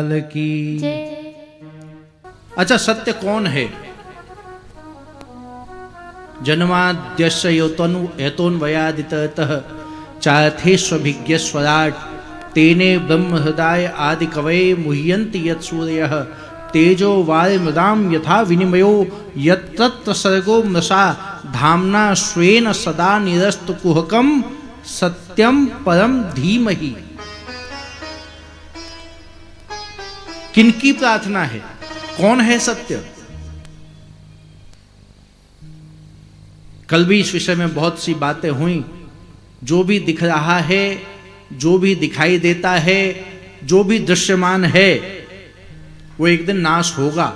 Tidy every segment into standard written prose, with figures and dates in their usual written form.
लाल की। अच्छा, सत्य कौन है? जन्माद्यस्य हेतोन्वयादितरतः चार्थेष्वभिज्ञ स्वराट तेने ब्रह्म हृदय आदि कवये मुह्यन्ति यत् सूरयः तेजो वायुमृदां यथा विनिमयो यत्र सर्गो मृषा धाम्ना स्वेन सदा निरस्तु कुहकं सत्यम परम धीमहि। किनकी प्रार्थना है? कौन है सत्य? कल भी इस विषय में बहुत सी बातें हुई। जो भी दिख रहा है, जो भी दिखाई देता है, जो भी दृश्यमान है, वो एक दिन नाश होगा।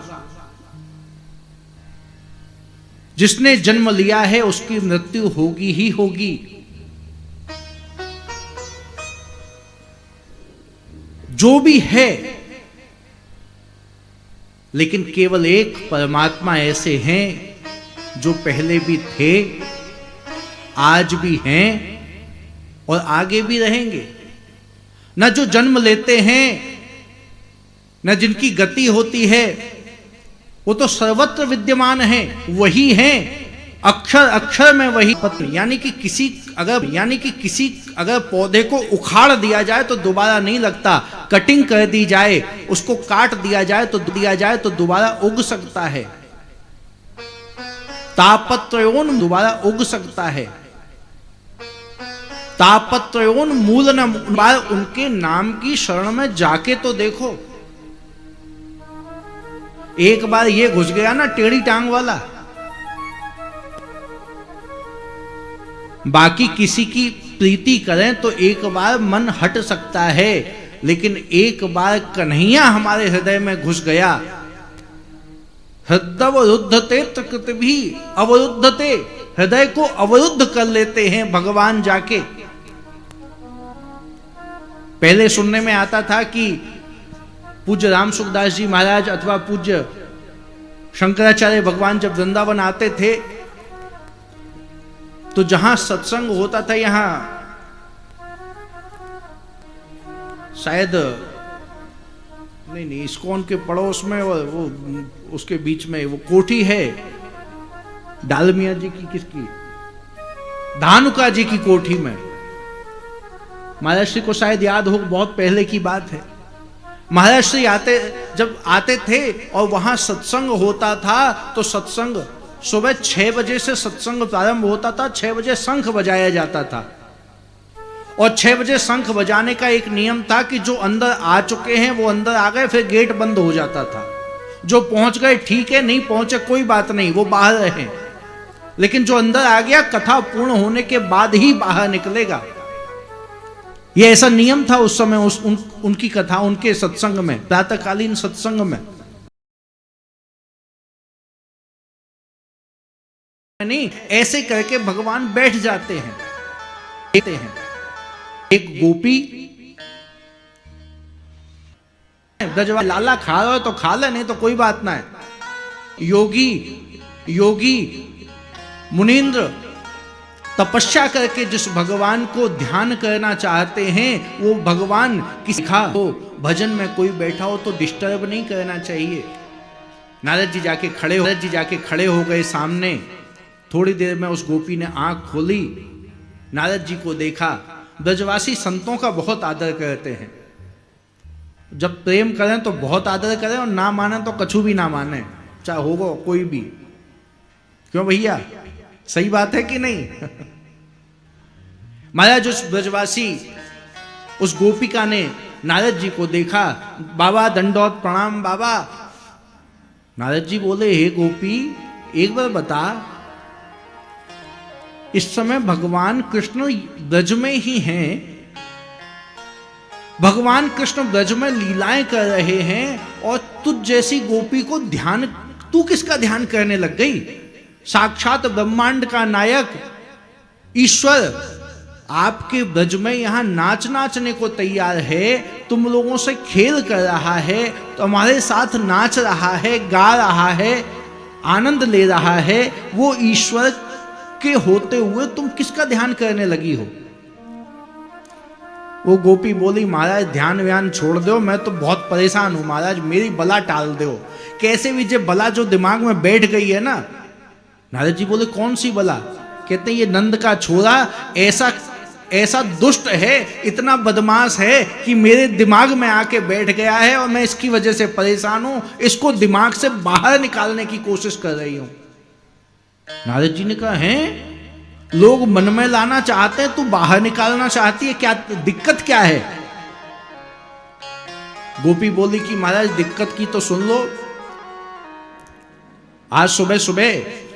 जिसने जन्म लिया है उसकी मृत्यु होगी ही होगी। जो भी है, लेकिन केवल एक परमात्मा ऐसे हैं जो पहले भी थे, आज भी हैं और आगे भी रहेंगे। न जो जन्म लेते हैं, न जिनकी गति होती है, वो तो सर्वत्र विद्यमान है, वही हैं। अक्षर अक्षर में वही पत्र। यानी कि किसी अगर पौधे को उखाड़ दिया जाए तो दोबारा नहीं लगता, कटिंग कर दी जाए, उसको काट दिया जाए तो दोबारा उग सकता है। तापत्रयोन दोबारा उग सकता है। तापत्रयोन मूल न बार उनके नाम की शरण में जाके तो देखो। एक बार ये घुस गया ना टेढ़ी टांग वाला, बाकी किसी की प्रीति करें तो एक बार मन हट सकता है, लेकिन एक बार कन्हैया हमारे हृदय में घुस गया, हृदयवरुद्धते तकृत भी अवरुद्धते, हृदय को अवरुद्ध कर लेते हैं भगवान जाके। पहले सुनने में आता था कि पूज्य राम सुखदास जी महाराज अथवा पूज्य शंकराचार्य भगवान जब वृंदावन आते थे तो जहां सत्संग होता था, यहां शायद नहीं इस्कॉन के पड़ोस में और वो उसके बीच में वो कोठी है डालमिया जी की, किसकी, धानुका जी की कोठी में। महाराज श्री को शायद याद हो, बहुत पहले की बात है। महाराज श्री जब आते थे और वहां सत्संग होता था तो सत्संग सुबह 6 बजे से सत्संग प्रारंभ होता था। 6 बजे शंख बजाया जाता था और 6 बजे शंख बजाने का एक नियम था कि जो अंदर आ चुके हैं वो अंदर आ गए, फिर गेट बंद हो जाता था। जो पहुंच गए ठीक है, नहीं पहुंचे कोई बात नहीं, वो बाहर रहे। लेकिन जो अंदर आ गया कथा पूर्ण होने के बाद ही बाहर निकलेगा। ये ऐसा नियम था उस समय, उनकी कथा, उनके सत्संग में, प्रातःकालीन सत्संग में। नहीं, ऐसे करके भगवान बैठ जाते हैं। एक गोपी ब्रजवासी, लाला खा रहा हो तो खा ले, नहीं तो कोई बात ना है। योगी मुनींद्र तपस्या करके जिस भगवान को ध्यान करना चाहते हैं, वो भगवान किसी हो भजन में कोई बैठा हो तो डिस्टर्ब नहीं करना चाहिए। नारद जी जाके खड़े हो गए सामने। थोड़ी देर में उस गोपी ने आंख खोली, नारद जी को देखा। ब्रजवासी संतों का बहुत आदर करते हैं। जब प्रेम करें तो बहुत आदर करें और ना माने तो कछु भी ना माने, चाहे होगा कोई भी। क्यों भैया, सही बात है कि नहीं? महाराज उस ब्रजवासी, उस गोपिका ने नारद जी को देखा। बाबा दंडौत प्रणाम बाबा। नारद जी बोले, हे गोपी, एक बार बता, इस समय भगवान कृष्ण ब्रज में ही हैं, भगवान कृष्ण ब्रज में लीलाएं कर रहे हैं और तुझ जैसी गोपी को ध्यान, तू किसका ध्यान करने लग गई? साक्षात ब्रह्मांड का नायक ईश्वर आपके ब्रज में यहां नाचने को तैयार है, तुम लोगों से खेल कर रहा है, तो हमारे साथ नाच रहा है, गा रहा है, आनंद ले रहा है। वो ईश्वर के होते हुए तुम किसका ध्यान करने लगी हो? वो गोपी बोली महाराज ध्यान व्यान छोड़ दो, मैं तो बहुत परेशान हूं महाराज, मेरी बला टाल दो। कैसे भी जो बला जो दिमाग में बैठ गई है ना। नारद जी बोले कौन सी बला? कहते ये नंद का छोरा ऐसा ऐसा दुष्ट है, इतना बदमाश है कि मेरे दिमाग में आके बैठ गया है और मैं इसकी वजह से परेशान हूं, इसको दिमाग से बाहर निकालने की कोशिश कर रही हूं। नारद जी ने कहा है लोग मन में लाना चाहते हैं, तू बाहर निकालना चाहती है, क्या दिक्कत क्या है? गोपी बोली कि महाराज दिक्कत की तो सुन लो। आज सुबह सुबह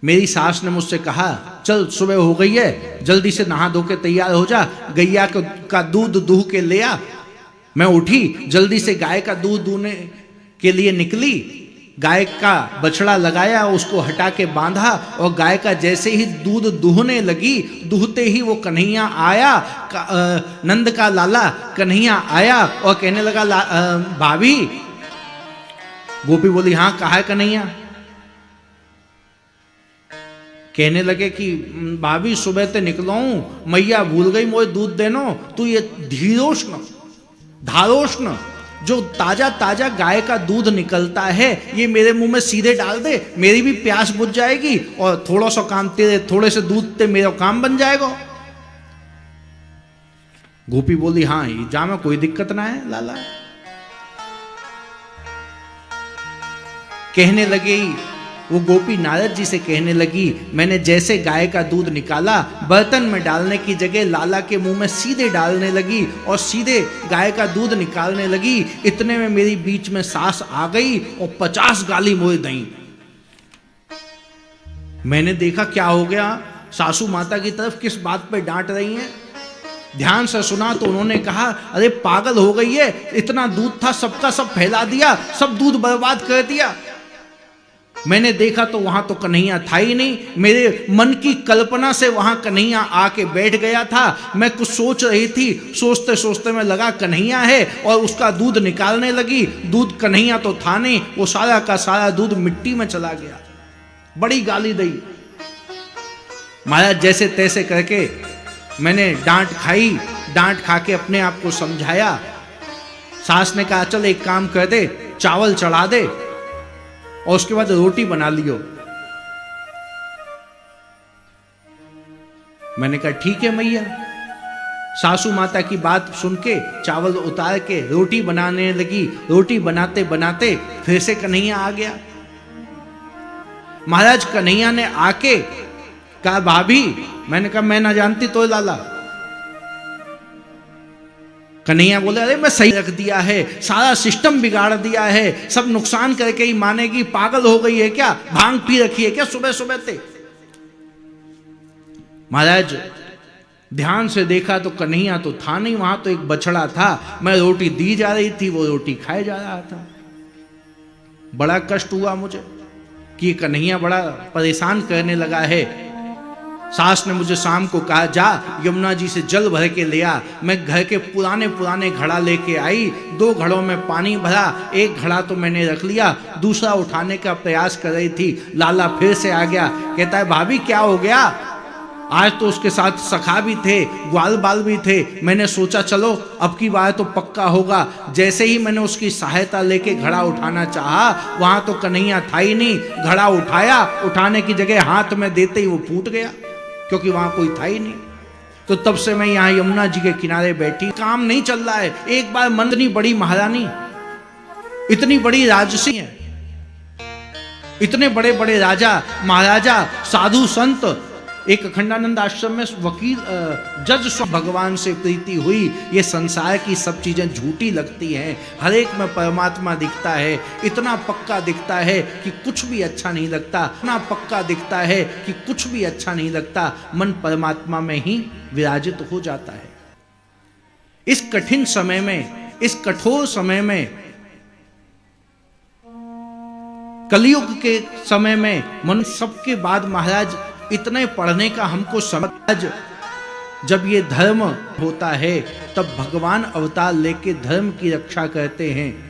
मेरी सास ने मुझसे कहा चल सुबह हो गई है, जल्दी से नहा धो के तैयार हो जा, गैया का दूध दूह के ले आ। मैं उठी, जल्दी से गाय का दूध दूहने के लिए निकली, गाय का बछड़ा लगाया, उसको हटा के बांधा और गाय का जैसे ही दूध दूहने लगी, दूहते ही वो कन्हैया आया, नंद का लाला कन्हैया आया और कहने लगा भाभी। गोपी बोली हाँ कहा है कन्हैया? कहने लगे कि भाभी सुबह ते निकलो हूं, मैया भूल गई मुझे दूध देनो, तू ये धीरोष्ण धारोष्ण जो ताजा ताजा गाय का दूध निकलता है ये मेरे मुंह में सीधे डाल दे, मेरी भी प्यास बुझ जाएगी और थोड़ा सा काम तेरे थोड़े से दूध ते मेरा काम बन जाएगा। गोपी बोली हाँ जा में कोई दिक्कत ना है लाला। कहने लगी वो गोपी नारद जी से कहने लगी मैंने जैसे गाय का दूध निकाला, बर्तन में डालने की जगह लाला के मुंह में सीधे डालने लगी और सीधे गाय का दूध निकालने लगी। इतने में मेरी बीच में सास आ गई और 50 गाली मोड़ दी। मैंने देखा क्या हो गया, सासू माता की तरफ किस बात पे डांट रही हैं। ध्यान से सुना तो उन्होंने कहा अरे पागल हो गई है, इतना दूध था सबका सब फैला दिया, सब दूध बर्बाद कर दिया। मैंने देखा तो वहां तो कन्हैया था ही नहीं, मेरे मन की कल्पना से वहां कन्हैया आके बैठ गया था। मैं कुछ सोच रही थी, सोचते सोचते में लगा कन्हैया है और उसका दूध निकालने लगी, दूध कन्हैया तो था नहीं, वो सारा का सारा दूध मिट्टी में चला गया। बड़ी गाली दी। महाराज जैसे तैसे करके मैंने डांट खाई, डांट खा के अपने आप को समझाया। सास ने कहा चल एक काम कर दे, चावल चढ़ा दे और उसके बाद रोटी बना लियो। मैंने कहा ठीक है मैया। सासू माता की बात सुन के चावल उतार के रोटी बनाने लगी। रोटी बनाते बनाते फिर से कन्हैया आ गया। महाराज कन्हैया ने आके कहा भाभी, मैंने कहा मैं ना जानती तो लाला। कन्हैया बोले अरे मैं सही रख दिया है, सारा सिस्टम बिगाड़ दिया है, सब नुकसान करके ही मानेगी, पागल हो गई है क्या, भांग पी रखी है क्या सुबह सुबह ते। महाराज ध्यान से देखा तो कन्हैया तो था नहीं, वहां तो एक बछड़ा था। मैं रोटी दी जा रही थी, वो रोटी खाए जा रहा था। बड़ा कष्ट हुआ मुझे कि कन्हैया बड़ा परेशान करने लगा है। सास ने मुझे शाम को कहा जा यमुना जी से जल भर के ले आ। मैं घर के पुराने पुराने घड़ा लेके आई, 2 घड़ों में पानी भरा, एक घड़ा तो मैंने रख लिया, दूसरा उठाने का प्रयास कर रही थी। लाला फिर से आ गया, कहता है भाभी क्या हो गया? आज तो उसके साथ सखा भी थे, ग्वाल बाल भी थे। मैंने सोचा चलो अब की बार तो पक्का होगा। जैसे ही मैंने उसकी सहायता लेके घड़ा उठाना चाहा, वहां तो कन्हैया था ही नहीं। घड़ा उठाया, उठाने की जगह हाथ में देते ही वो फूट गया, क्योंकि वहां कोई था ही नहीं। तो तब से मैं यहां यमुना जी के किनारे बैठी, काम नहीं चल रहा है। एक बार मंदनी बड़ी महारानी, इतनी बड़ी राजसी है, इतने बड़े बड़े राजा महाराजा साधु संत, एक अखंडानंद आश्रम में वकील जज भगवान से प्रीति हुई। ये संसार की सब चीजें झूठी लगती हैं, हर एक में परमात्मा दिखता है। इतना पक्का दिखता है कि कुछ भी अच्छा नहीं लगता, इतना पक्का दिखता है कि कुछ भी अच्छा नहीं लगता। मन परमात्मा में ही विराजित हो जाता है। इस कठिन समय में, इस कठोर समय में, कलयुग के समय में, मन सबके बाद महाराज इतने पढ़ने का हमको समझ, जब ये धर्म होता है तब भगवान अवतार लेके धर्म की रक्षा करते हैं।